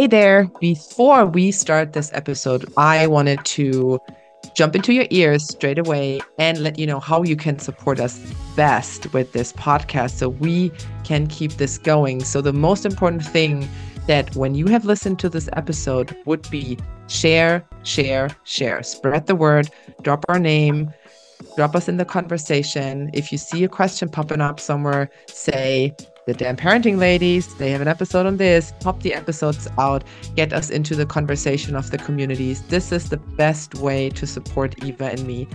Hey there. Before we start this episode, I wanted to jump into your ears straight away and let you know how you can support us best with this podcast so we can keep this going. So the most important thing that when you have listened to this episode would be share. Spread the word, drop our name, drop us in the conversation. If you see a question popping up somewhere, say, the Damn Parenting Ladies, they have an episode on this. Pop the episodes out. Get us into the conversation of the communities. This is the best way to support Eva and me.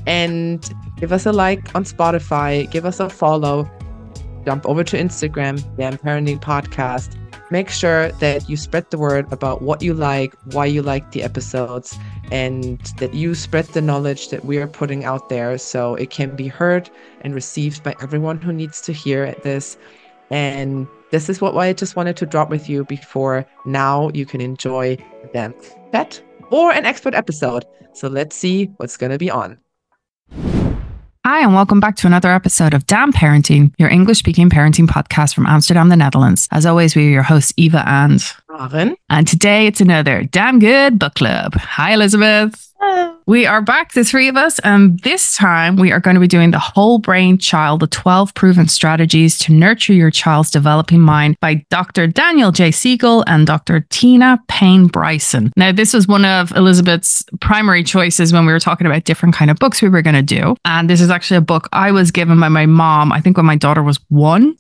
And give us a like on Spotify. Give us a follow. Jump over to Instagram, Damn Parenting Podcast. Make sure that you spread the word about what you like, why you like the episodes, and that you spread the knowledge that we are putting out there so it can be heard and received by everyone who needs to hear this. And this is what I just wanted to drop with you before now you can enjoy them chat or an expert episode. So let's see what's going to be on. Hi, and welcome back to another episode of Damn Parenting, your English-speaking parenting podcast from Amsterdam, the Netherlands. As always, we are your hosts, Eva and Maren. And today it's another DamGoode Bookclub. Hi, Elizabeth. Hello. We are back, the three of us, and this time we are going to be doing The Whole Brain Child, the 12 Proven Strategies to Nurture Your Child's Developing Mind by Dr. Daniel J. Siegel and Dr. Tina Payne Bryson. Now, this was one of Elizabeth's primary choices when we were talking about different kind of books we were going to do. And this is actually a book I was given by my mom, I think when my daughter was 1.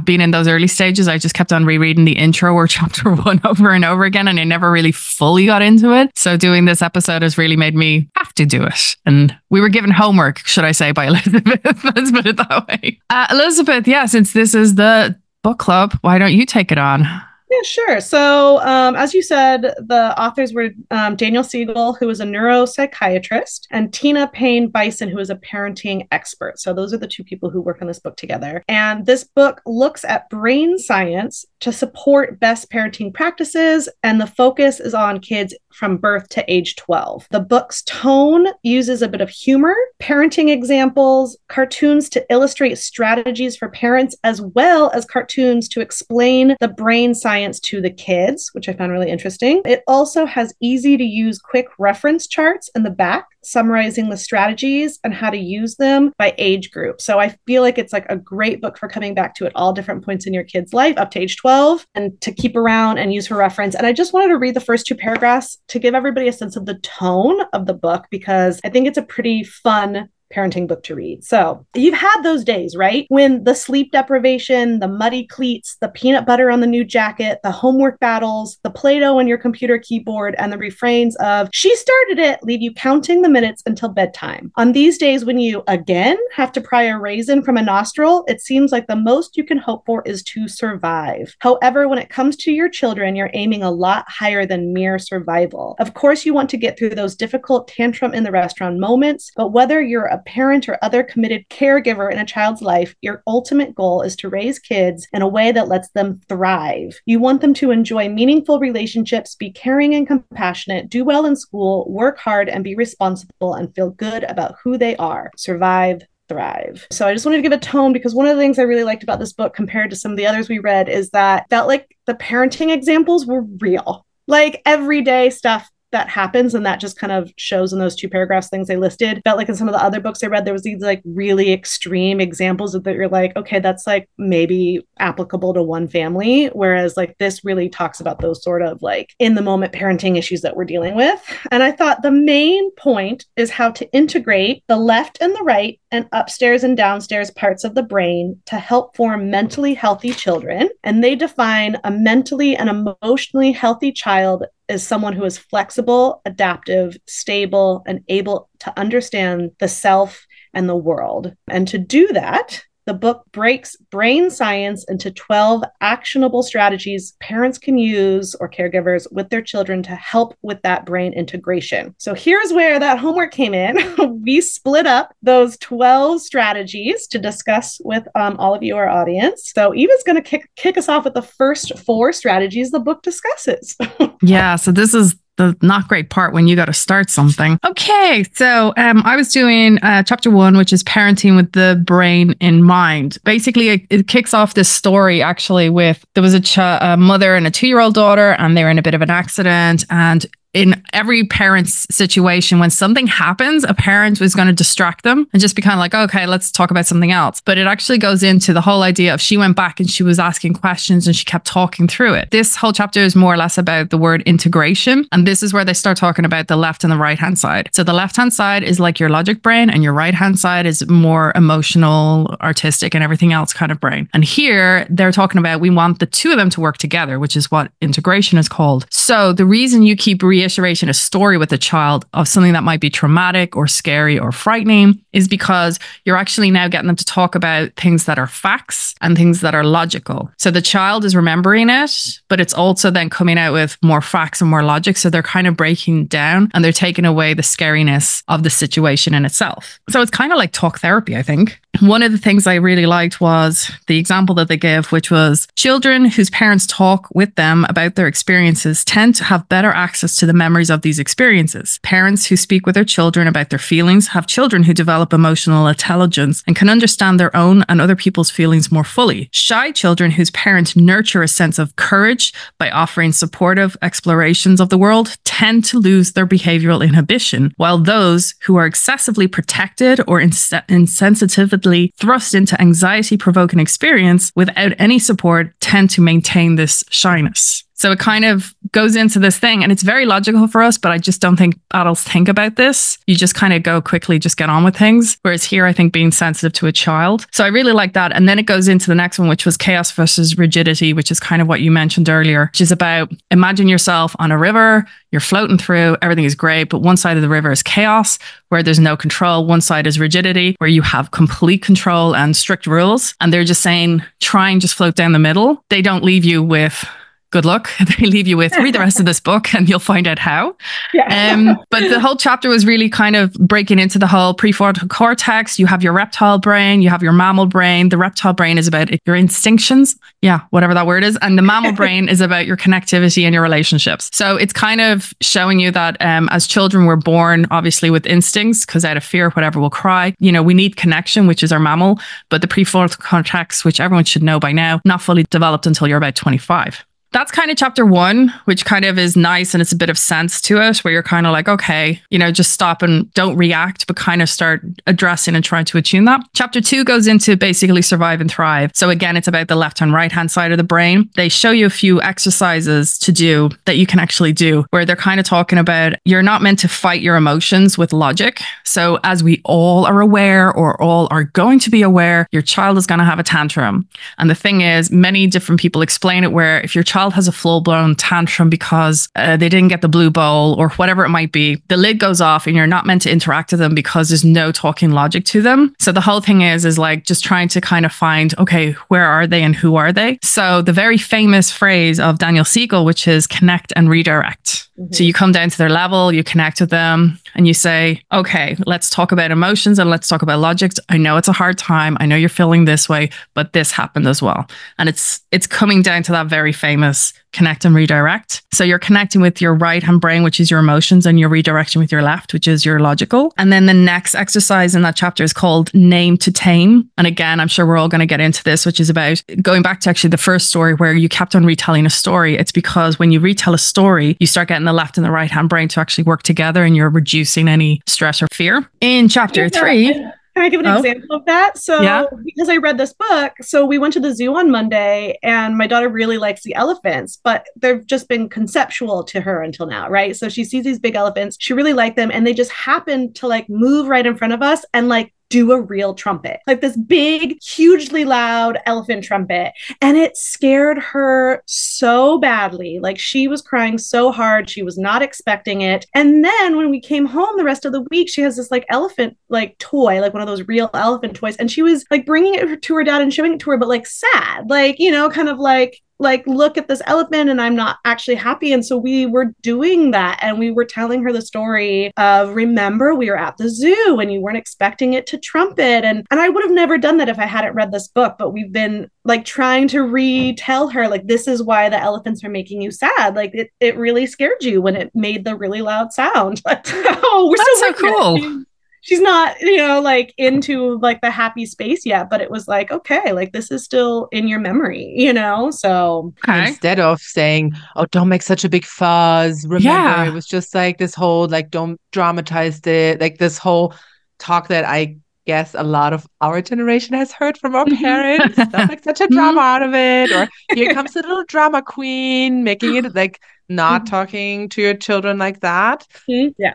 Being in those early stages, I just kept on rereading the intro or chapter 1 over and over again, and I never really fully got into it. So doing this episode has really made me have to do it. And we were given homework, should I say, by Elizabeth. Let's put it that way. Elizabeth, since this is the book club, why don't you take it on? Yeah, sure. So as you said, the authors were Daniel Siegel, who is a neuropsychiatrist, and Tina Payne Bryson, who is a parenting expert. So those are the two people who work on this book together. And this book looks at brain science to support best parenting practices, and the focus is on kids from birth to age 12. The book's tone uses a bit of humor, parenting examples, cartoons to illustrate strategies for parents, as well as cartoons to explain the brain science to the kids, which I found really interesting. It also has easy to use quick reference charts in the back, summarizing the strategies and how to use them by age group. So I feel like it's like a great book for coming back to at all different points in your kid's life up to age 12 and to keep around and use for reference. And I just wanted to read the first 2 paragraphs to give everybody a sense of the tone of the book, because I think it's a pretty fun parenting book to read. So you've had those days, right? When the sleep deprivation, the muddy cleats, the peanut butter on the new jacket, the homework battles, the Play-Doh on your computer keyboard, and the refrains of, she started it, leave you counting the minutes until bedtime. On these days when you, again, have to pry a raisin from a nostril, it seems like the most you can hope for is to survive. However, when it comes to your children, you're aiming a lot higher than mere survival. Of course, you want to get through those difficult tantrum in the restaurant moments, but whether you're a parent or other committed caregiver in a child's life, your ultimate goal is to raise kids in a way that lets them thrive. You want them to enjoy meaningful relationships, be caring and compassionate, do well in school, work hard and be responsible, and feel good about who they are. Survive, thrive. So I just wanted to give a tone, because one of the things I really liked about this book compared to some of the others we read is that felt like the parenting examples were real, like everyday stuff that happens, and that just kind of shows in those 2 paragraphs things they listed. Felt like in some of the other books I read, there was these like really extreme examples that you're like, okay, that's like maybe applicable to one family, whereas like this really talks about those sort of like in the moment parenting issues that we're dealing with. And I thought the main point is how to integrate the left and the right and upstairs and downstairs parts of the brain to help form mentally healthy children. And they define a mentally and emotionally healthy child is someone who is flexible, adaptive, stable, and able to understand the self and the world. And to do that, the book breaks brain science into 12 actionable strategies parents can use, or caregivers, with their children to help with that brain integration. So here's where that homework came in. We split up those 12 strategies to discuss with all of you, our audience. So Eva's going to kick us off with the first 4 strategies the book discusses. Yeah, so this is the not great part when you got to start something. Okay, so I was doing chapter 1, which is parenting with the brain in mind. Basically, it kicks off this story actually with there was a mother and a 2-year-old daughter, and they were in a bit of an accident. And in every parent's situation, when something happens, a parent was going to distract them and just be kind of like, okay, let's talk about something else. But it actually goes into the whole idea of she went back and she was asking questions and she kept talking through it. This whole chapter is more or less about the word integration. And this is where they start talking about the left and the right hand side. So the left hand side is like your logic brain, and your right hand side is more emotional, artistic, and everything else kind of brain. And here they're talking about we want the two of them to work together, which is what integration is called. So the reason you keep reiteration a story with a child of something that might be traumatic or scary or frightening is because you're actually now getting them to talk about things that are facts and things that are logical. So the child is remembering it, but it's also then coming out with more facts and more logic. So they're kind of breaking down and they're taking away the scariness of the situation in itself. So it's kind of like talk therapy, I think. One of the things I really liked was the example that they give, which was children whose parents talk with them about their experiences tend to have better access to the memories of these experiences. Parents who speak with their children about their feelings have children who develop emotional intelligence and can understand their own and other people's feelings more fully. Shy children whose parents nurture a sense of courage by offering supportive explorations of the world tend to lose their behavioral inhibition, while those who are excessively protected or insensitively thrust into anxiety-provoking experience without any support tend to maintain this shyness. So it kind of goes into this thing, and it's very logical for us, but I just don't think adults think about this. You just kind of go quickly, just get on with things. Whereas here, I think being sensitive to a child. So I really like that. And then it goes into the next one, which was chaos versus rigidity, which is kind of what you mentioned earlier, which is about imagine yourself on a river, you're floating through, everything is great, but one side of the river is chaos, where there's no control. One side is rigidity, where you have complete control and strict rules. And they're just saying, try and just float down the middle. They don't leave you with good luck. They leave you with read the rest of this book and you'll find out how. Yeah. But the whole chapter was really kind of breaking into the whole prefrontal cortex. You have your reptile brain, you have your mammal brain. The reptile brain is about your instinctions. Yeah, whatever that word is. And the mammal brain is about your connectivity and your relationships. So it's kind of showing you that as children, we're born obviously with instincts because out of fear, whatever, we'll cry. You know, we need connection, which is our mammal, but the prefrontal cortex, which everyone should know by now, not fully developed until you're about 25. That's kind of chapter 1, which kind of is nice. And it's a bit of sense to it where you're kind of like, okay, you know, just stop and don't react, but kind of start addressing and trying to attune that. Chapter 2 goes into basically survive and thrive. So again, it's about the left and right hand side of the brain. They show you a few exercises to do that you can actually do where they're kind of talking about you're not meant to fight your emotions with logic. So as we all are aware or all are going to be aware, your child is going to have a tantrum. And the thing is, many different people explain it where if your child has a full-blown tantrum because they didn't get the blue bowl or whatever it might be, the lid goes off and you're not meant to interact with them because there's no talking logic to them. So the whole thing is like just trying to kind of find, okay, where are they and who are they? So the very famous phrase of Daniel Siegel, which is connect and redirect. Mm-hmm. So you come down to their level, you connect with them and you say, okay, let's talk about emotions and let's talk about logics. I know it's a hard time. I know you're feeling this way, but this happened as well. And it's coming down to that very famous connect and redirect. So you're connecting with your right hand brain, which is your emotions, and you're redirecting with your left, which is your logical. And then the next exercise in that chapter is called name to tame. And again, I'm sure we're all going to get into this, which is about going back to actually the first story where you kept on retelling a story. It's because when you retell a story, you start getting the left and the right hand brain to actually work together and you're reducing any stress or fear. In chapter 3, can I give an example of that? So because I read this book, so we went to the zoo on Monday and my daughter really likes the elephants, but they've just been conceptual to her until now, right? So she sees these big elephants, she really liked them, and they just happened to like move right in front of us and like do a real trumpet, like this big, hugely loud elephant trumpet. And it scared her so badly. Like she was crying so hard. She was not expecting it. And then when we came home the rest of the week, she has this like elephant, like toy, like one of those real elephant toys. And she was like bringing it to her dad and showing it to her, but like sad, like, you know, kind of like like look at this elephant and I'm not actually happy. And so we were doing that, and we were telling her the story of, remember, we were at the zoo and you weren't expecting it to trumpet. And I would have never done that if I hadn't read this book, but we've been like trying to retell her, like, this is why the elephants are making you sad. Like it really scared you when it made the really loud sound. Oh, we're That's so cool. She's not, like into like the happy space yet, but it was like, okay, like this is still in your memory, so. Okay. Instead of saying, oh, don't make such a big fuss. Remember, it was just like this whole, like, don't dramatize it. Like this whole talk that I guess a lot of our generation has heard from our parents. Don't make such a drama out of it. Or here comes the little drama queen, making it like not talking to your children like that. Yeah.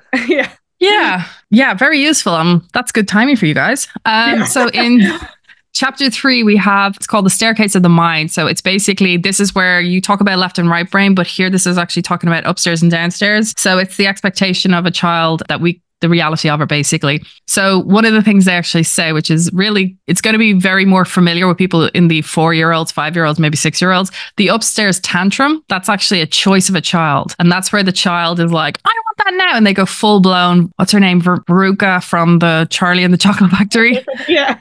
Yeah. Yeah, very useful. That's good timing for you guys. So in chapter 3, we have, it's called the staircase of the mind. So it's basically, this is where you talk about left and right brain, but here this is actually talking about upstairs and downstairs. So it's the expectation of a child that the reality of it, basically. So one of the things they actually say, which is really, it's going to be very more familiar with people in the 4-year-olds, 5-year-olds, maybe 6-year-olds. The upstairs tantrum, that's actually a choice of a child. And that's where the child is like, I want that now. And they go full blown, what's her name? Veruca from the Charlie and the Chocolate Factory. Yeah.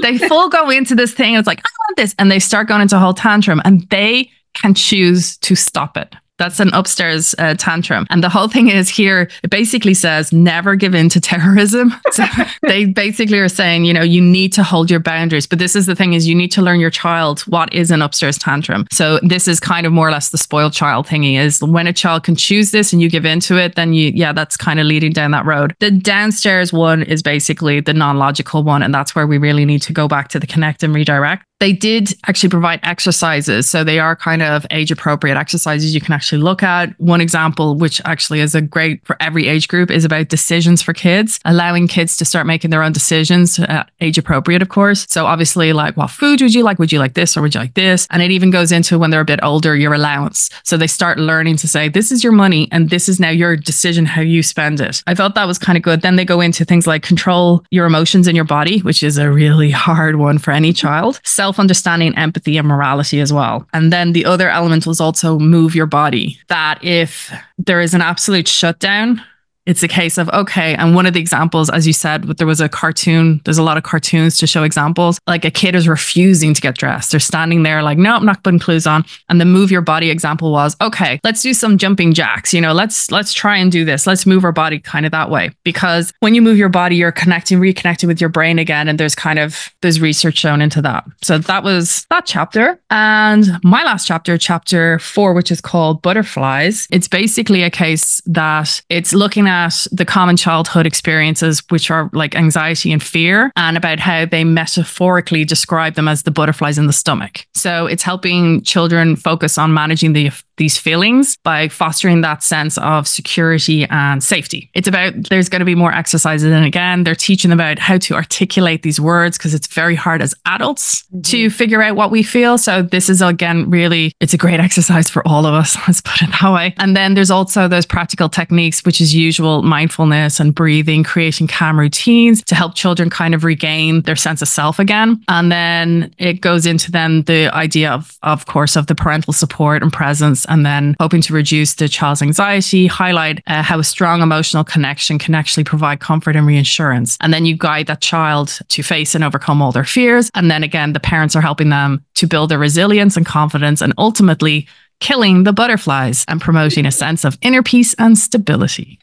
They full go into this thing. And it's like, I want this. And they start going into a whole tantrum, and they can choose to stop it. That's an upstairs tantrum. And the whole thing is here, it basically says, never give in to terrorism. So they basically are saying, you need to hold your boundaries. But this is the thing, is you need to learn your child what is an upstairs tantrum. So this is kind of more or less the spoiled child thingy, is when a child can choose this and you give into it, then that's kind of leading down that road. The downstairs one is basically the non-logical one. And that's where we really need to go back to the connect and redirect. They did actually provide exercises. So they are kind of age appropriate exercises you can actually look at. One example, which actually is a great for every age group, is about decisions for kids, allowing kids to start making their own decisions, age appropriate, of course. So obviously, like, what food would you like? Would you like this or would you like this? And it even goes into, when they're a bit older, your allowance. So they start learning to say, this is your money and this is now your decision how you spend it. I thought that was kind of good. Then they go into things like control your emotions in your body, which is a really hard one for any child. Self-understanding, empathy, and morality as well. And then the other element was also move your body. That if there is an absolute shutdown, it's a case of, okay, and one of the examples, as you said, there was a cartoon, there's a lot of cartoons to show examples, like a kid is refusing to get dressed. They're standing there like, no, I'm not putting clothes on. And the move your body example was, okay, let's do some jumping jacks. Let's try and do this. Let's move our body kind of that way. Because when you move your body, you're reconnecting with your brain again. And there's research shown into that. So that was that chapter. And my last chapter, chapter 4, which is called Butterflies. It's basically a case that it's looking at the common childhood experiences, which are like anxiety and fear, and about how they metaphorically describe them as the butterflies in the stomach. So it's helping children focus on managing these feelings by fostering that sense of security and safety. It's about, there's going to be more exercises. And again, they're teaching about how to articulate these words, because it's very hard as adults to figure out what we feel. So this is, again, really, it's a great exercise for all of us. Let's put it that way. And then there's also those practical techniques, which is usual mindfulness and breathing, creating calm routines to help children kind of regain their sense of self again. And then it goes into then the idea of course, of the parental support and presence, and then hoping to reduce the child's anxiety, highlight how a strong emotional connection can actually provide comfort and reassurance. And then you guide that child to face and overcome all their fears. And then again, the parents are helping them to build their resilience and confidence, and ultimately killing the butterflies and promoting a sense of inner peace and stability.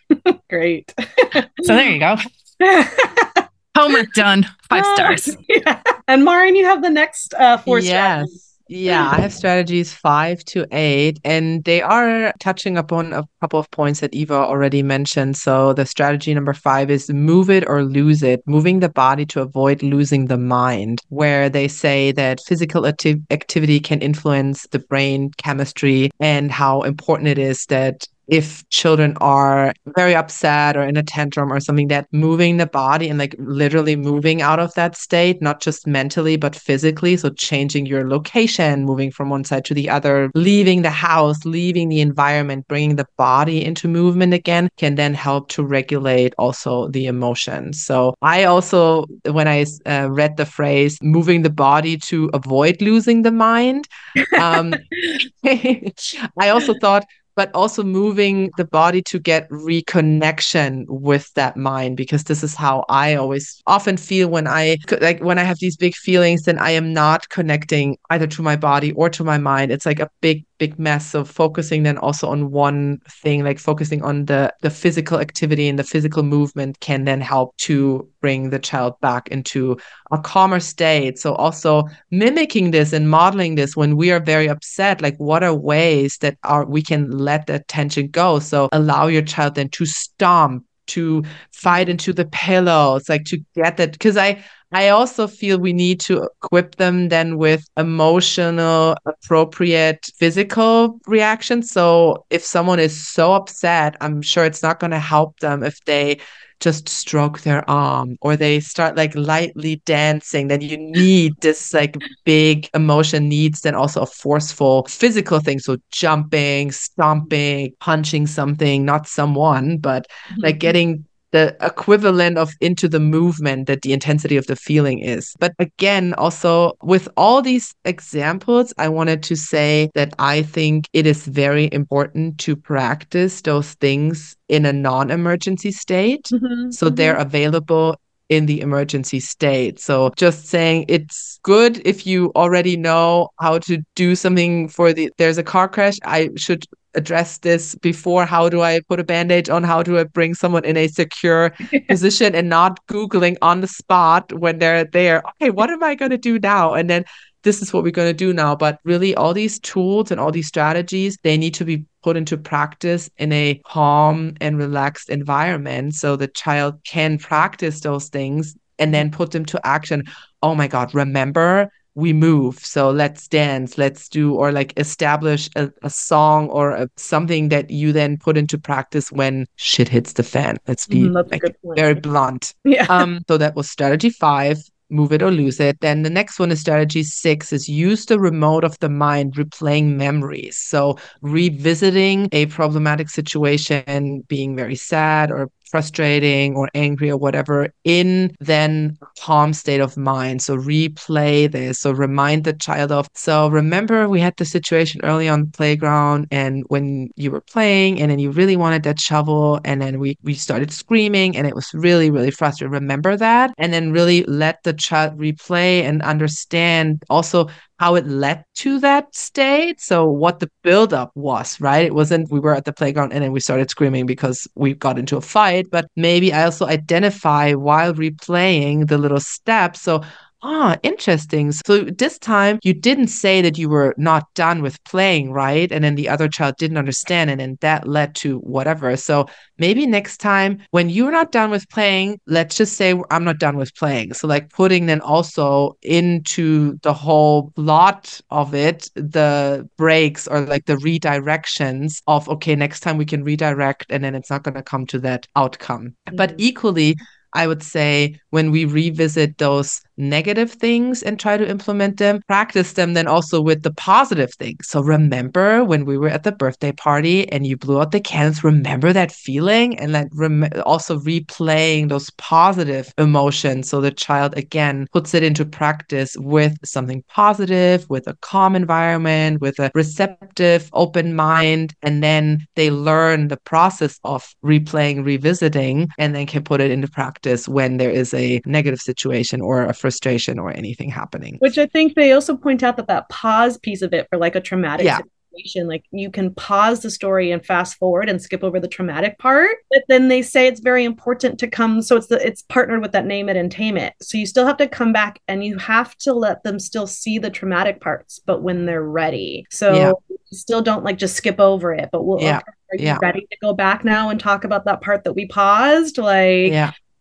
Great. So there you go. Homework done. 5 stars. Yeah. And Maren, you have the next 4 strategies. Yeah, I have strategies 5 to 8, and they are touching upon a couple of points that Eva already mentioned. So the strategy number 5 is move it or lose it, moving the body to avoid losing the mind, where they say that physical activity can influence the brain chemistry, and how important it is that if children are very upset or in a tantrum or something, that moving the body and like literally moving out of that state, not just mentally, but physically. So changing your location, moving from one side to the other, leaving the house, leaving the environment, bringing the body into movement again can then help to regulate also the emotions. So I also, when I read the phrase moving the body to avoid losing the mind, I also thought, but also moving the body to get reconnection with that mind, because this is how I always often feel when I have these big feelings, then I am not connecting either to my body or to my mind. It's like a big mess. So focusing then also on one thing, like focusing on the physical activity and the physical movement can then help to bring the child back into a calmer state. So also mimicking this and modeling this when we are very upset, like what are ways that we can let that tension go? So allow your child then to stomp, to fight into the pillows, like to get that, because I also feel we need to equip them then with emotional, appropriate physical reactions. So if someone is so upset, I'm sure it's not going to help them if they just stroke their arm or they start like lightly dancing. Then you need this like big emotion needs then also a forceful physical thing. So jumping, stomping, punching something, not someone, but like getting the equivalent of into the movement that the intensity of the feeling is. But again, also with all these examples, I wanted to say that I think it is very important to practice those things in a non-emergency state. So they're available in the emergency state. So just saying it's good if you already know how to do something there's a car crash, I should address this before. How do I put a bandage on? How do I bring someone in a secure position and not Googling on the spot when they're there? Okay, what am I going to do now? And then this is what we're going to do now. But really all these tools and all these strategies, they need to be put into practice in a calm and relaxed environment so the child can practice those things and then put them to action. Oh my God, remember, we move. So let's dance, let's do, or like establish a song or something that you then put into practice when shit hits the fan. Let's be like very blunt. Yeah. So that was strategy 5. Move it or lose it. Then the next one is strategy 6 is use the remote of the mind, replaying memories. So revisiting a problematic situation, being very sad or frustrating or angry or whatever in then a calm state of mind. So replay this. So remind the child of, so remember we had the situation early on the playground and when you were playing and then you really wanted that shovel and then we started screaming and it was really, really frustrating. Remember that? And then really let the child replay and understand also how it led to that state. So what the buildup was, right? It wasn't we were at the playground and then we started screaming because we got into a fight, but maybe I also identify while replaying the little steps. So interesting. So this time you didn't say that you were not done with playing, right? And then the other child didn't understand. And then that led to whatever. So maybe next time when you're not done with playing, let's just say I'm not done with playing. So like putting then also into the whole plot of it, the breaks or like the redirections of, okay, next time we can redirect and then it's not going to come to that outcome. But equally, I would say when we revisit those negative things and try to implement them, practice them then also with the positive things. So remember when we were at the birthday party and you blew out the candles, remember that feeling and then also replaying those positive emotions. So the child again puts it into practice with something positive, with a calm environment, with a receptive, open mind. And then they learn the process of replaying, revisiting, and then can put it into practice when there is a negative situation or a frustration or anything happening. Which I think they also point out that pause piece of it for like a traumatic situation, like you can pause the story and fast forward and skip over the traumatic part. But then they say it's very important to come. So it's partnered with that name it and tame it. So you still have to come back and you have to let them still see the traumatic parts, but when they're ready. So you still don't like just skip over it, but are you ready to go back now and talk about that part that we paused? Like,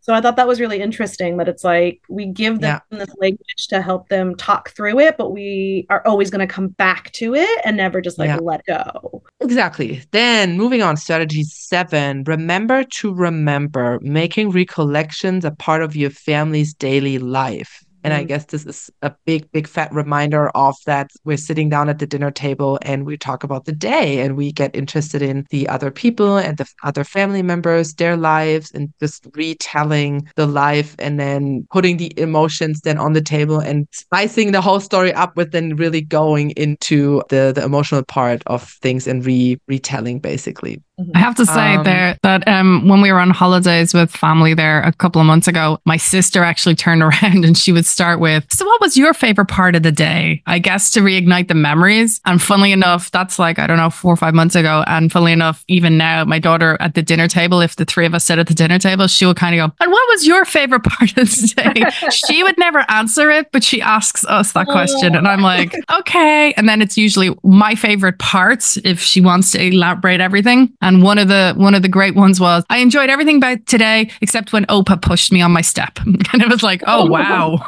So I thought that was really interesting that it's like we give them this language to help them talk through it, but we are always going to come back to it and never just like let go. Exactly. Then moving on, strategy 7, remember to remember, making recollections a part of your family's daily life. And I guess this is a big, big fat reminder of that. We're sitting down at the dinner table and we talk about the day and we get interested in the other people and the other family members, their lives, and just retelling the life and then putting the emotions then on the table and spicing the whole story up with then really going into the emotional part of things and retelling basically. I have to say there that when we were on holidays with family there a couple of months ago, my sister actually turned around and she would start with, so what was your favorite part of the day? I guess to reignite the memories. And funnily enough, that's like, I don't know, 4 or 5 months ago. And funnily enough, even now, my daughter at the dinner table, if the three of us sit at the dinner table, she will kind of go, and what was your favorite part of the day? She would never answer it, but she asks us that question. And I'm like, okay. And then it's usually my favorite parts if she wants to elaborate everything. And one of the great ones was, I enjoyed everything about today except when Opa pushed me on my step. And it was like, oh, wow.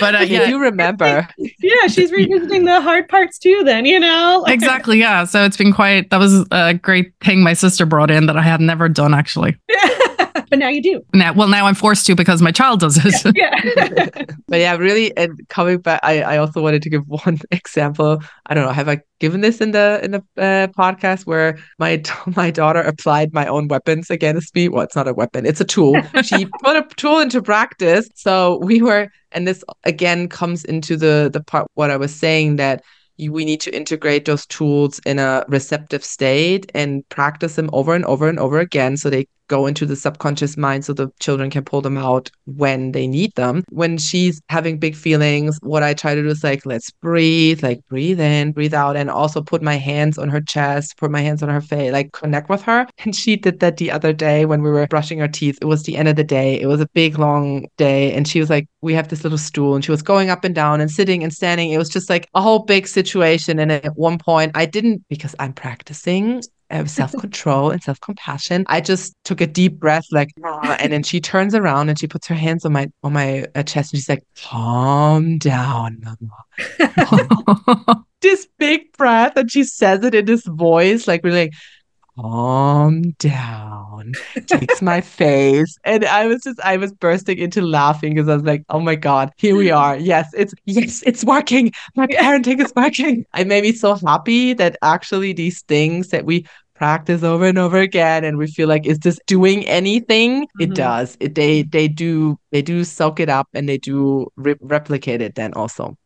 But you remember. Yeah, she's revisiting the hard parts too then, you know? Exactly, yeah. So it's been that was a great thing my sister brought in that I had never done actually. But now you do. Now I'm forced to because my child does it. Yeah. But yeah, really, and coming back, I also wanted to give one example. I don't know, have I given this in the podcast where my daughter applied my own weapons against me? Well, it's not a weapon, it's a tool. She put a tool into practice. So we were, and this again comes into the part what I was saying, that we need to integrate those tools in a receptive state and practice them over and over and over again so they go into the subconscious mind so the children can pull them out when they need them. When she's having big feelings, what I try to do is like, let's breathe, like breathe in, breathe out, and also put my hands on her chest, put my hands on her face, like connect with her. And she did that the other day when we were brushing our teeth. It was the end of the day. It was a big, long day. And she was like, we have this little stool, and she was going up and down and sitting and standing. It was just like a whole big situation. And at one point I didn't, because I'm practicing self-control and self-compassion, I just took a deep breath, like, and then she turns around and she puts her hands on my chest and she's like, calm down, mama. This big breath, and she says it in this voice, like really like, calm down, takes my face. And I was bursting into laughing because I was like, oh my God, here we are. Yes, it's working. My parenting is working. I made me so happy that actually these things that we practice over and over again and we feel like, is this doing anything? It does. They do soak it up and they do replicate it then also.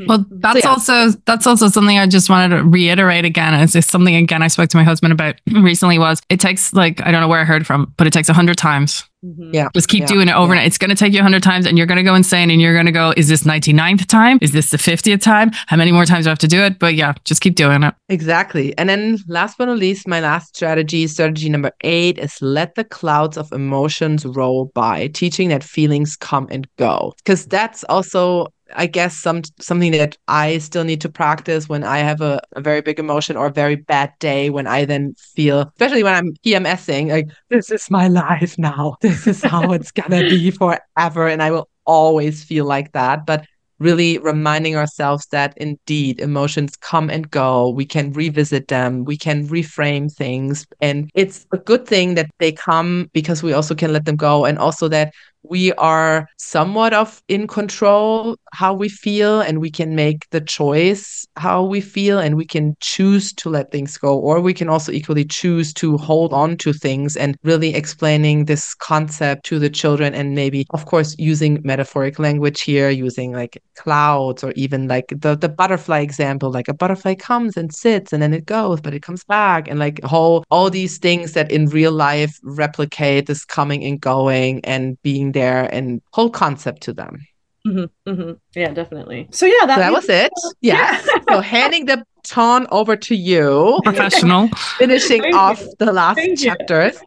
Well, that's also something I just wanted to reiterate again. It's just something again I spoke to my husband about recently. Was it takes, like, I don't know where I heard it from, but it takes 100 times. Yeah, just keep doing it overnight. It's going to take you 100 times, and you're going to go insane, and you're going to go, is this 99th time? Is this the 50th time? How many more times do I have to do it? But yeah, just keep doing it. Exactly. And then last but not least, my last strategy number 8 is let the clouds of emotions roll by, teaching that feelings come and go. Because that's also, I guess, something that I still need to practice when I have a very big emotion or a very bad day, when I then feel, especially when I'm PMSing, like, this is my life now. This is how it's gonna be forever. And I will always feel like that. But really reminding ourselves that indeed emotions come and go. We can revisit them. We can reframe things. And it's a good thing that they come because we also can let them go. And also that we are somewhat of in control how we feel, and we can make the choice how we feel, and we can choose to let things go, or we can also equally choose to hold on to things. And really explaining this concept to the children, and maybe, of course, using metaphoric language here, using like clouds, or even like the butterfly example, like a butterfly comes and sits and then it goes, but it comes back, and like all these things that in real life replicate this coming and going and being there, and whole concept to them. Yeah, definitely. So yeah, that was it. Yeah. So handing the baton over to you, professional, finishing off the last chapters.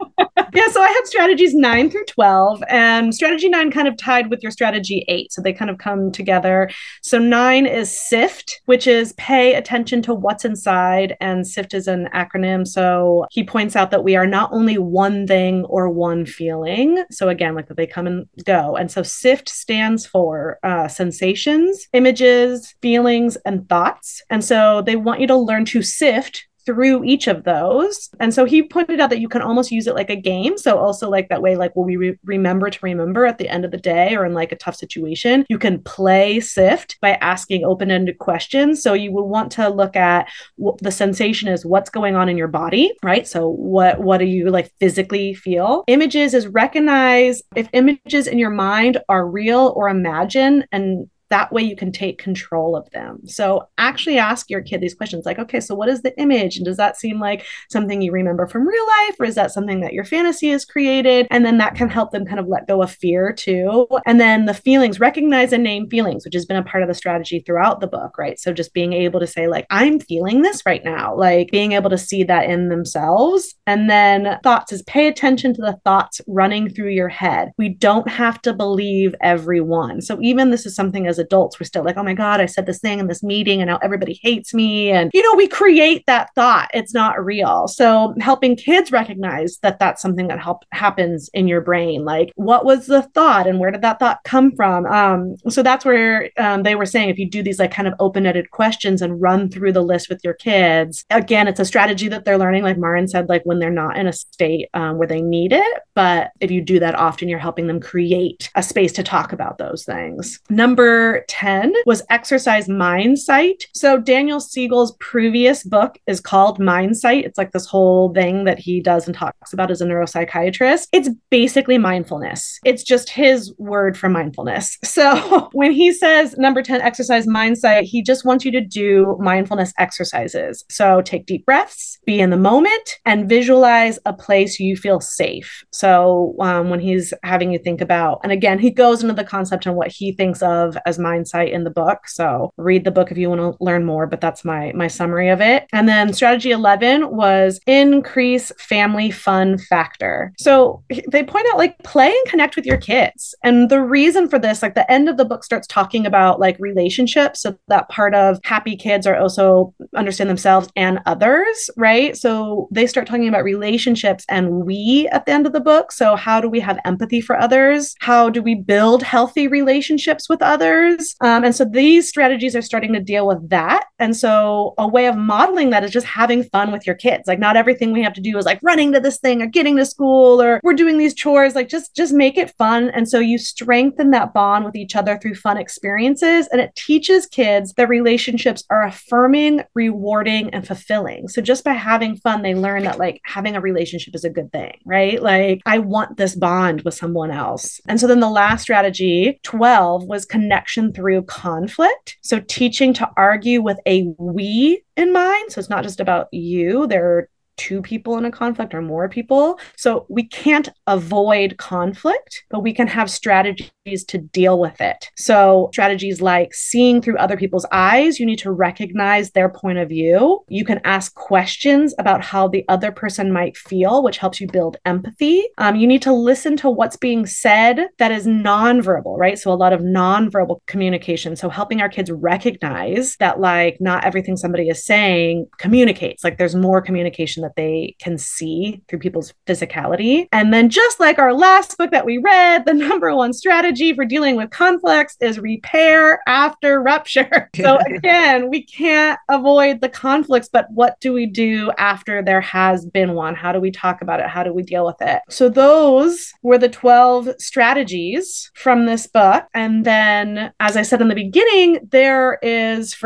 Yeah, so I had strategies 9 through 12, and strategy 9 kind of tied with your strategy 8. So they kind of come together. So 9 is SIFT, which is pay attention to what's inside. And SIFT is an acronym. So he points out that we are not only one thing or one feeling. So again, like that they come and go. And so SIFT stands for sensations, images, feelings, and thoughts. And so they want you to learn to sift through each of those. And so he pointed out that you can almost use it like a game. So also like that way, like will we remember to remember at the end of the day or in like a tough situation, you can play SIFT by asking open-ended questions. So you would want to look at what the sensation is, what's going on in your body, right? So what do you like physically feel? Images is recognize if images in your mind are real or imagined, and that way you can take control of them. So actually ask your kid these questions like, okay, so what is the image? And does that seem like something you remember from real life? Or is that something that your fantasy has created? And then that can help them kind of let go of fear too. And then the feelings, recognize and name feelings, which has been a part of the strategy throughout the book, right? So just being able to say like, I'm feeling this right now, like being able to see that in themselves. And then thoughts is pay attention to the thoughts running through your head. We don't have to believe everyone. So even this is something as adults, we're still like, oh my God, I said this thing in this meeting and now everybody hates me. And, we create that thought. It's not real. So helping kids recognize that that's something that happens in your brain. Like, what was the thought and where did that thought come from? So that's where they were saying, if you do these like kind of open-ended questions and run through the list with your kids, again, it's a strategy that they're learning, like Maren said, like when they're not in a state where they need it. But if you do that often, you're helping them create a space to talk about those things. Number 10 was exercise mindsight. So Daniel Siegel's previous book is called Mindsight. It's like this whole thing that he does and talks about as a neuropsychiatrist. It's basically mindfulness. It's just his word for mindfulness. So when he says number 10, exercise mindsight, he just wants you to do mindfulness exercises. So take deep breaths, be in the moment, and visualize a place you feel safe. So when he's having you think about, and again, he goes into the concept and what he thinks of as mindsight in the book. So read the book if you want to learn more, but that's my summary of it. And then strategy 11 was increase family fun factor. So they point out like play and connect with your kids. And the reason for this, like the end of the book starts talking about like relationships. So that part of happy kids are also understand themselves and others, right? So they start talking about relationships and we at the end of the book. So how do we have empathy for others? How do we build healthy relationships with others? And so these strategies are starting to deal with that. And so a way of modeling that is just having fun with your kids. Like not everything we have to do is like running to this thing or getting to school or we're doing these chores, like just make it fun. And so you strengthen that bond with each other through fun experiences. And it teaches kids that relationships are affirming, rewarding, and fulfilling. So just by having fun, they learn that like having a relationship is a good thing, right? Like I want this bond with someone else. And so then the last strategy, 12, was connection through conflict. So teaching to argue with a we in mind. So it's not just about you. There are two people in a conflict or more people. So we can't avoid conflict, but we can have strategies to deal with it. So strategies like seeing through other people's eyes, you need to recognize their point of view. You can ask questions about how the other person might feel, which helps you build empathy. You need to listen to what's being said that is nonverbal, right? So a lot of nonverbal communication. So helping our kids recognize that like not everything somebody is saying communicates, like there's more communication that they can see through people's physicality. And then just like our last book that we read, the number one strategy for dealing with conflicts is repair after rupture. So again, we can't avoid the conflicts, but what do we do after there has been one? How do we talk about it? How do we deal with it? So those were the 12 strategies from this book. And then, as I said in the beginning, there is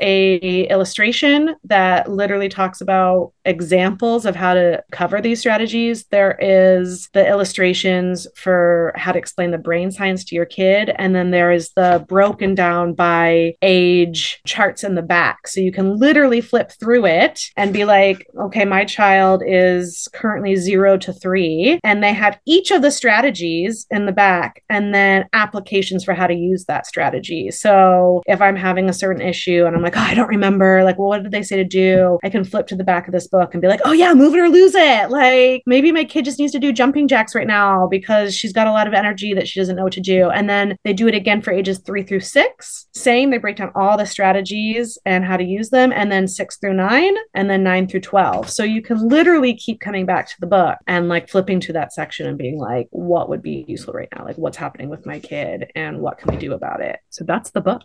a illustration that literally talks about examples of how to cover these strategies. There is the illustrations for how to explain the brain science to your kid. And then there is the broken down by age charts in the back. So you can literally flip through it and be like, okay, my child is currently 0 to 3. And they have each of the strategies in the back and then applications for how to use that strategy. So if I'm having a certain issue and I'm like, oh, I don't remember, like, well, what did they say to do? I can flip to the back of this book and be like, oh yeah, move it or lose it. Like maybe my kid just needs to do jumping jacks right now because she's got a lot of energy that she doesn't know what to do. And then they do it again for ages 3-6. Same, they break down all the strategies and how to use them. And then 6-9 and then 9-12. So you can literally keep coming back to the book and like flipping to that section and being like, what would be useful right now? Like what's happening with my kid and what can we do about it? So that's the book.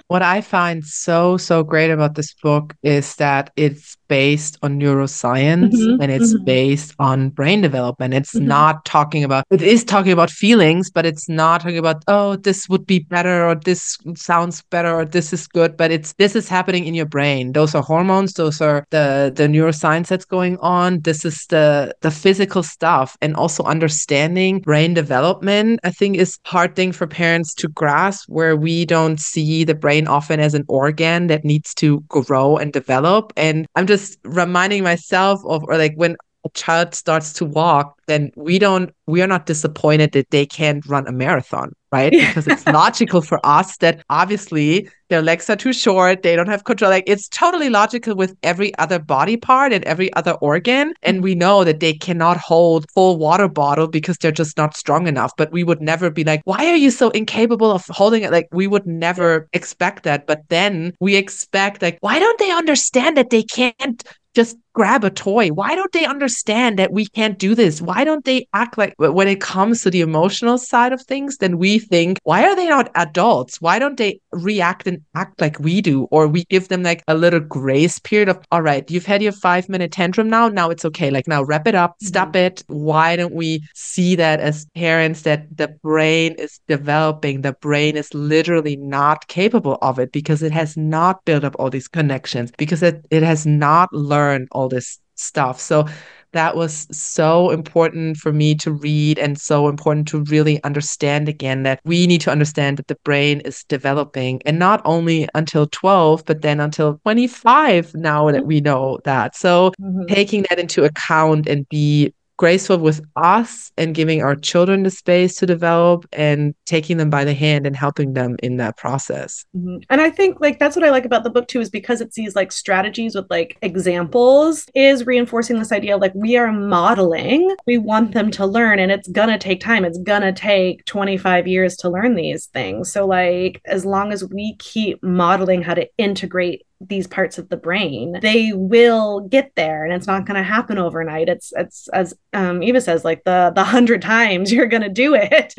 What I find so great about this book is that it's based on neuroscience and it's based on brain development. It's not talking about, it is talking about feelings, but it's not talking about, oh, this would be better or this sounds better or this is good, but this is happening in your brain. Those are hormones. Those are the neuroscience that's going on. This is the physical stuff. And also understanding brain development, I think, is a hard thing for parents to grasp, where we don't see the brain often as an organ that needs to grow and develop. And I'm just reminding myself of, or like when a child starts to walk, then we are not disappointed that they can't run a marathon, right? Because it's logical for us that obviously their legs are too short, they don't have control. Like it's totally logical with every other body part and every other organ. And we know that they cannot hold full water bottle because they're just not strong enough. But we would never be like, why are you so incapable of holding it? Like we would never expect that. But then we expect like, why don't they understand that they can't just grab a toy? Why don't they understand that we can't do this? Why don't they act like, when it comes to the emotional side of things, then we think, why are they not adults? Why don't they react and act like we do? Or we give them like a little grace period of, all right, you've had your 5-minute tantrum now it's okay. Like now wrap it up, stop it. Why don't we see that as parents, that the brain is developing, the brain is literally not capable of it because it has not built up all these connections, because it has not learned all this stuff. So that was so important for me to read, and so important to really understand again that we need to understand that the brain is developing, and not only until 12, but then until 25 now that we know that. So taking that into account and be graceful with us and giving our children the space to develop and taking them by the hand and helping them in that process. And I think like that's what I like about the book too, is because it's these like strategies with like examples, is reinforcing this idea of like we are modeling, we want them to learn, and it's gonna take time. It's gonna take 25 years to learn these things. So like as long as we keep modeling how to integrate these parts of the brain, they will get there, and it's not going to happen overnight. It's as Eva says, like the 100 times you're going to do it,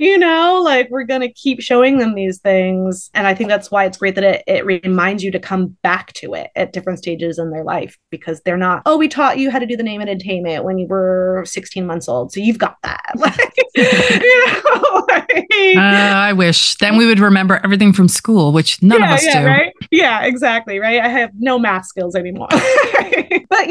like we're going to keep showing them these things. And I think that's why it's great that it reminds you to come back to it at different stages in their life, because they're not, oh, we taught you how to do the name it and tame it when you were 16 months old, so you've got that. I wish. Then we would remember everything from school, which none of us do. Right? Yeah, exactly. Right. I have no math skills anymore. But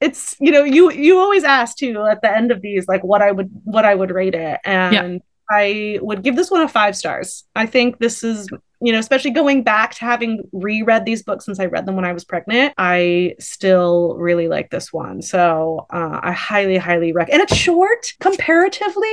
it's you always ask too at the end of these like what I would rate it, and I would give this one a 5 stars. I think this is, especially going back to having reread these books since I read them when I was pregnant, I still really like this one. So I highly, highly recommend. And it's short comparatively.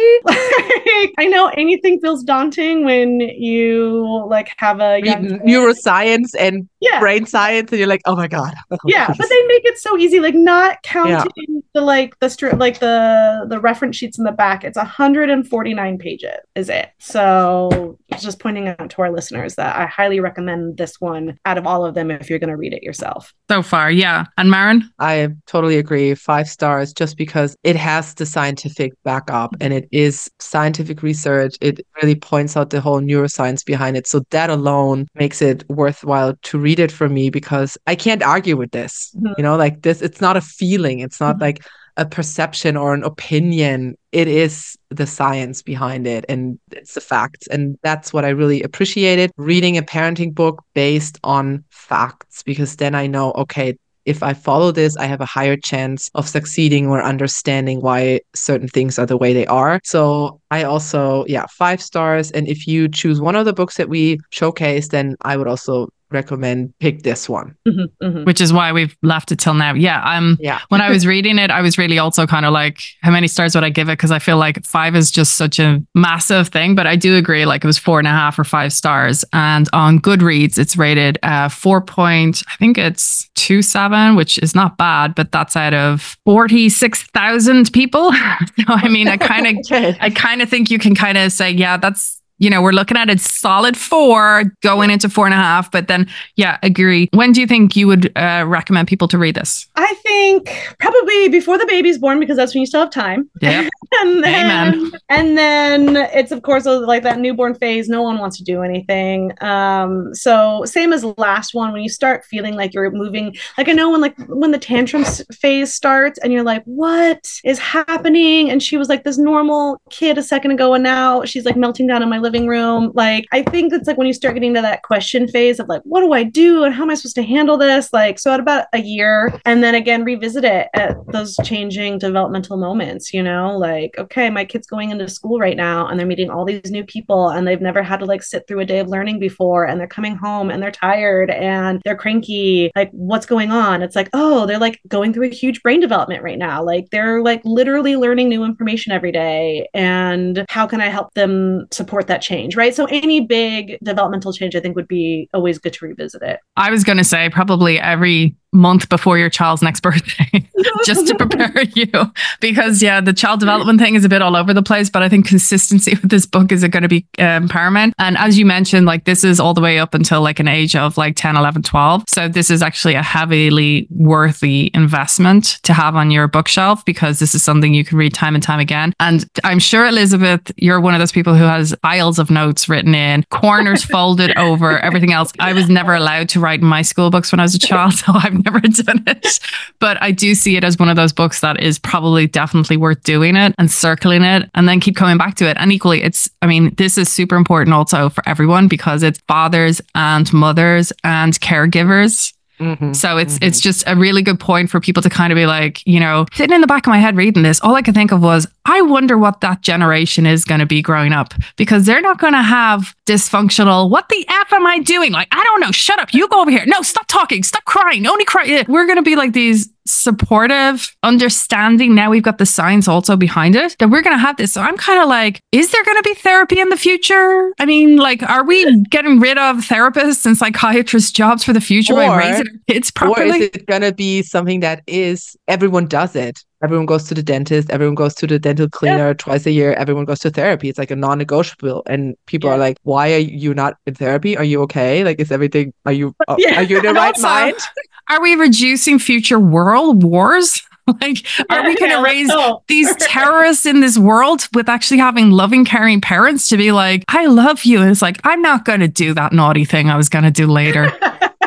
I know anything feels daunting when you like have a young neuroscience and brain science, and you're like, oh my God. Yeah, but they make it so easy, like not counting the reference sheets in the back. It's 149 pages is it. So just pointing out to our listeners that I highly recommend this one out of all of them if you're going to read it yourself. So far, yeah. And Maren? I totally agree. 5 stars, just because it has the scientific backup and it is scientific research. It really points out the whole neuroscience behind it. So that alone makes it worthwhile to read it for me, because I can't argue with this. Like this, it's not a feeling. It's not like a perception or an opinion. It is the science behind it, and it's the facts. And that's what I really appreciated, reading a parenting book based on facts, because then I know, okay, if I follow this, I have a higher chance of succeeding or understanding why certain things are the way they are. So I also, 5 stars. And if you choose one of the books that we showcase, then I would also recommend pick this one. Which is why we've left it till now. Yeah. When I was reading it, I was really also kind of like, how many stars would I give it? Because I feel like 5 is just such a massive thing. But I do agree, like it was 4.5 or 5 stars. And on Goodreads, it's rated 4.27, which is not bad, but that's out of 46,000 people. So I mean, I kind of think you can kind of say, yeah, that's, you know, we're looking at a solid 4 going into 4.5, but then, yeah, agree. When do you think you would recommend people to read this? I think probably before the baby's born, because that's when you still have time. Yep. Amen. And then it's, of course, like that newborn phase. No one wants to do anything. So same as the last one, when you start feeling like you're moving, like I know when the tantrum phase starts and you're like, what is happening? And she was like this normal kid a second ago, and now she's like melting down in my living room. Like, I think that's like when you start getting to that question phase of like, what do I do? And how am I supposed to handle this? Like, so at about a year, and then again, revisit it at those changing developmental moments, you know, like, okay, my kid's going into school right now and they're meeting all these new people and they've never had to like sit through a day of learning before, and they're coming home and they're tired and they're cranky. Like, what's going on? It's like, oh, they're like going through a huge brain development right now. Like, they're like literally learning new information every day. And how can I help them support that change, right? So any big developmental change, I think, would be always good to revisit it. I was going to say probably every month before your child's next birthday, just to prepare you, because the child development thing is a bit all over the place, but I think consistency with this book is going to be paramount. And as you mentioned, like this is all the way up until like an age of like 10, 11, 12. So this is actually a heavily worthy investment to have on your bookshelf, because this is something you can read time and time again. And I'm sure, Elizabeth, you're one of those people who has piles of notes written in, corners folded over, everything else. I was never allowed to write in my school books when I was a child, so I've never done it. But I do see it as one of those books that is probably definitely worth doing it and circling it and then keep coming back to it. And equally, this is super important also for everyone, because it's fathers and mothers and caregivers. So it's just a really good point for people to kind of be like, you know, sitting in the back of my head reading this, all I could think of was, I wonder what that generation is going to be growing up, because they're not going to have dysfunctional, what the F am I doing? Like, I don't know. Shut up. You go over here. No, stop talking. Stop crying. Only cry. We're going to be like these supportive, understanding. Now we've got the science also behind it, that we're going to have this. So I'm kind of like, is there going to be therapy in the future? I mean, like, are we getting rid of therapists and psychiatrists' jobs for the future by raising our kids properly? Or is it going to be something that is, everyone does it? Everyone goes to the dentist, everyone goes to the dental cleaner twice a year, everyone goes to therapy. It's like a non-negotiable. And people are like, why are you not in therapy? Are you okay? Like, is everything, are you in the right mind? Are we reducing future world wars? Like, are we going to raise these terrorists in this world with actually having loving, caring parents to be like, I love you? And it's like, I'm not going to do that naughty thing I was going to do later.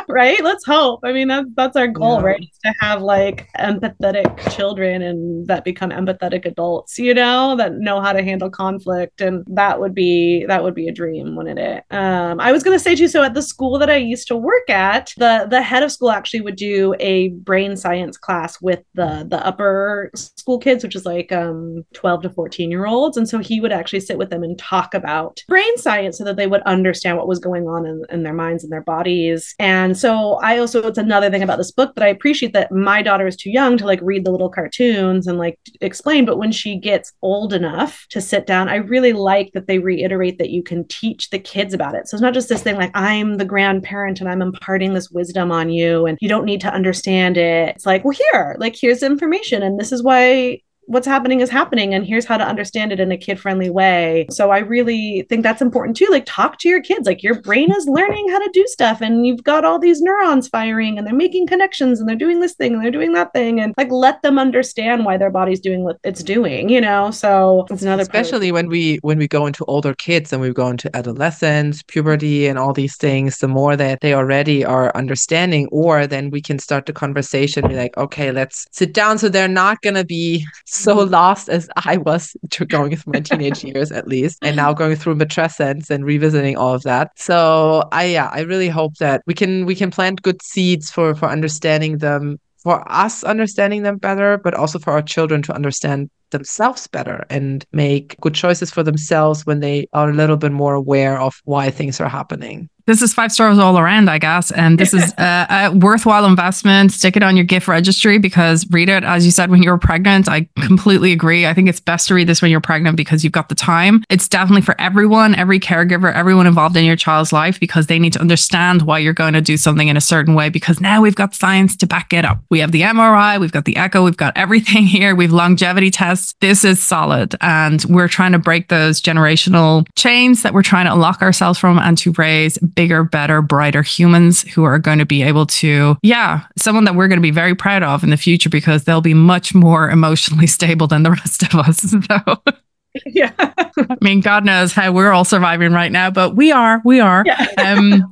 Right? Let's hope. I mean, that's our goal, right? Is to have like empathetic children and that become empathetic adults, you know, that know how to handle conflict. And that would be a dream, wouldn't it? I was going to say too, so at the school that I used to work at, the head of school actually would do a brain science class with the upper school kids, which is like 12 to 14-year-olds. And so he would actually sit with them and talk about brain science so that they would understand what was going on in their minds and their bodies. And so it's another thing about this book that I appreciate, that my daughter is too young to like read the little cartoons and like explain, but when she gets old enough to sit down, I really like that they reiterate that you can teach the kids about it. So it's not just this thing like, I'm the grandparent and I'm imparting this wisdom on you and you don't need to understand it. It's like, well, here's the information, and this is why what's happening is happening, and here's how to understand it in a kid-friendly way. So I really think that's important too. Like, talk to your kids. Like, your brain is learning how to do stuff, and you've got all these neurons firing, and they're making connections, and they're doing this thing, and they're doing that thing, and like, let them understand why their body's doing what it's doing, you know? So it's another especially when we go into older kids and we go into adolescence, puberty, and all these things, the more that they already are understanding, or then we can start the conversation, be like, okay, let's sit down, so they're not going to be so lost as I was going through my teenage years, at least, and now going through matrescence and revisiting all of that. So I really hope that we can plant good seeds for understanding them, for us understanding them better, but also for our children to understand themselves better and make good choices for themselves when they are a little bit more aware of why things are happening. This is 5 stars all around, I guess. And this is a worthwhile investment. Stick it on your gift registry because read it, as you said, when you were pregnant. I completely agree. I think it's best to read this when you're pregnant because you've got the time. It's definitely for everyone, every caregiver, everyone involved in your child's life, because they need to understand why you're going to do something in a certain way, because now we've got science to back it up. We have the MRI, we've got the echo, we've got everything here. We've longevity tests. This is solid. And we're trying to break those generational chains that we're trying to unlock ourselves from and to raise bigger, better, brighter humans who are going to be able to, someone that we're going to be very proud of in the future because they'll be much more emotionally stable than the rest of us. So, yeah. I mean, God knows how we're all surviving right now, but we are. Yeah.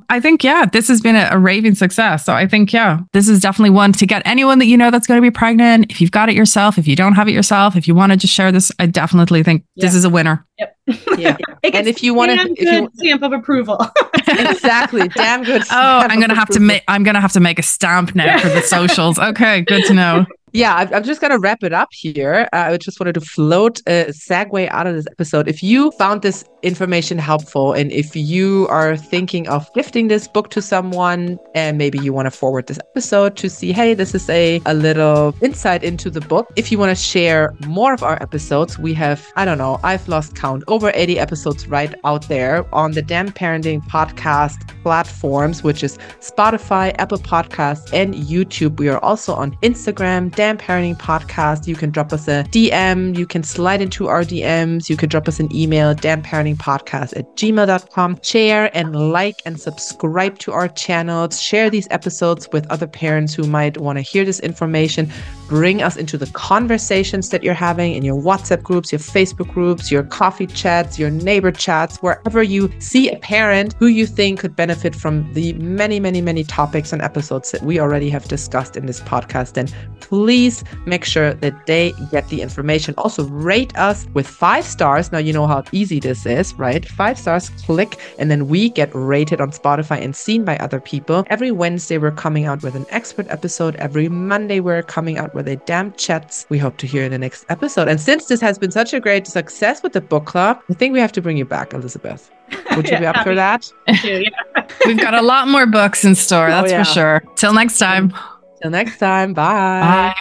I think, this has been a raving success. So I think, this is definitely one to get anyone that you know that's going to be pregnant. If you've got it yourself, if you don't have it yourself, if you want to just share this, I definitely think this is a winner. Yep. Yeah. And if you want to, stamp of approval. Exactly. Damn good. I'm going to have to make a stamp now for the socials. Okay. Good to know. Yeah, I'm just going to wrap it up here. I just wanted to float a segue out of this episode. If you found this information helpful and if you are thinking of gifting this book to someone and maybe you want to forward this episode to see, hey, this is a little insight into the book. If you want to share more of our episodes, we have, I've lost count, over 80 episodes right out there on the Damn Parenting podcast platforms, which is Spotify, Apple Podcasts, and YouTube. We are also on Instagram, Damn Parenting Podcast. You can drop us a DM. You can slide into our DMs. You can drop us an email, damnparentingpodcast@gmail.com. Share and like and subscribe to our channels. Share these episodes with other parents who might want to hear this information. Bring us into the conversations that you're having in your WhatsApp groups, your Facebook groups, your coffee chats, your neighbor chats, wherever you see a parent who you think could benefit from the many, many, many topics and episodes that we already have discussed in this podcast. And please make sure that they get the information. Also rate us with 5 stars. Now you know how easy this is, right? 5 stars, click, and then we get rated on Spotify and seen by other people. Every Wednesday, we're coming out with an expert episode. Every Monday, we're coming out with a Damn Chats. We hope to hear in the next episode. And since this has been such a great success with the book club, I think we have to bring you back, Elizabeth. Would you be up for that? We've got a lot more books in store, that's for sure. Till next time. Till next time. Bye. Bye.